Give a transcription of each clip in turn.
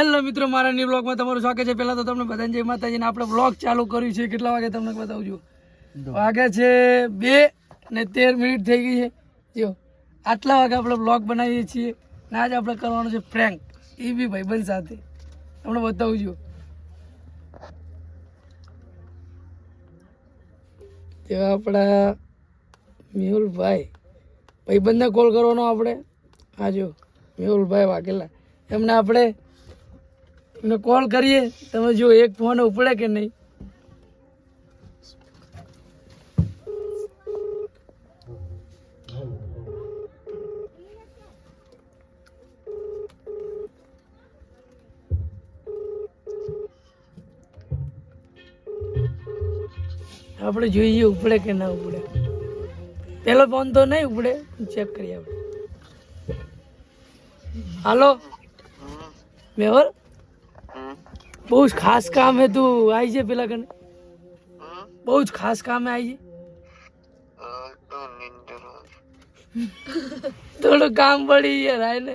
Hello મિત્રો, મારા new બ્લોગમાં તમારું સ્વાગત છે। પહેલા તો તમને બધાને જય માતાજીને। આપણે બ્લોગ ચાલુ કર્યું છે, કેટલા વાગે તમને બતાવજો। વાગે છે 2:13 થઈ ગઈ છે। જો આટલા વાગે આપણે બ્લોગ બનાવીએ છીએ ને આજ આપણે કરવાનું છે પ્રેન્ક, એ બી ભાઈબંધ સાથે। તમને બતાવજો। તો આપણા મેહુલભાઈ ભાઈબંધને કોલ કરવાનો આપણે। હા જો મેહુલભાઈ વાઘેલા, એમને આપણે એમને કોલ કરીએ। તમે જો એક ફોન ઉપડે કે નહીં। આપણે જોઈએ ઉપડે કે ના ઉપડે। પેલો ફોન તો નહીં ઉપડે, ચેક કરીએ આપણે। હાલો મેહુલ, બહુ જ ખાસ કામ હે, તું આવી છે પેલા કને। બહુ જ ખાસ કામ હે, આવી થોડું કામ પડી યાર, આય ને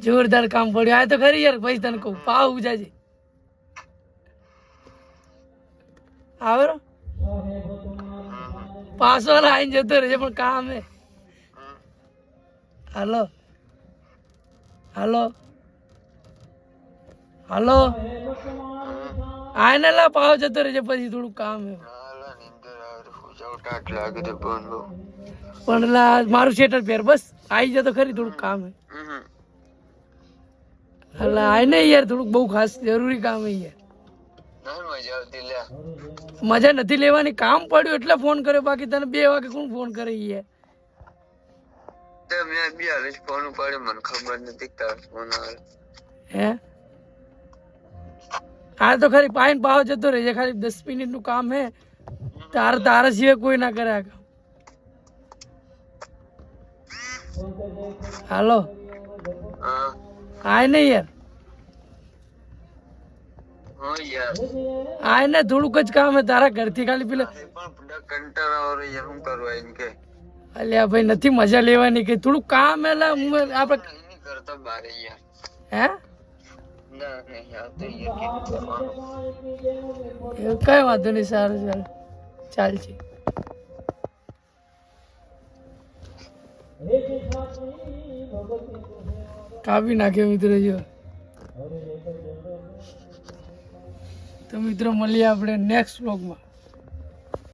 જોરદાર કામ પડ્યું। આય તો ખરી યાર, પછી તને કહું પાવ ઉજાજે આવે પાછો આવીને જતો રહેજે, પણ કામ હે। હાલો હાલો હાલો, આય ને લા પાવ જતો રહેજે, પછી થોડું કામ હે। પણ લા મારું શેટર પહેર, બસ આવી જતો ખરી, થોડું કામ હે। અલા આય ને યાર, થોડુંક બહુ ખાસ જરૂરી કામ હે યાર। મજા નથી લેવાની, કામ પડ્યું એટલે ફોન કર્યો, બાકી તને 2 વાગે કોણ ફોન કરે યાર। ફોન ઉપાડ્યો, મને ખબર નથી ફોન આવે હે। હા તો ખરી, પાઈન પાવ જતો રહેજે, ખાલી 10 મિનિટ નું કામ હે। તારા સિવાય કોઈ ના કરે આ કામ। હાલો આય ને યાર, આય ને થોડુંક જ કામ હે તારા ઘરથી, ખાલી પેલા અલ્યા ભાઈ નથી મજા લેવાની, કઈ થોડું કામ હે લા, આપણે હે કઈ વાંધો નહીં, સારું ચાલશે। કાપી નાખ્યો મિત્રો જો। તો મિત્રો મળીએ આપણે નેક્સ્ટ વ્લોગમાં।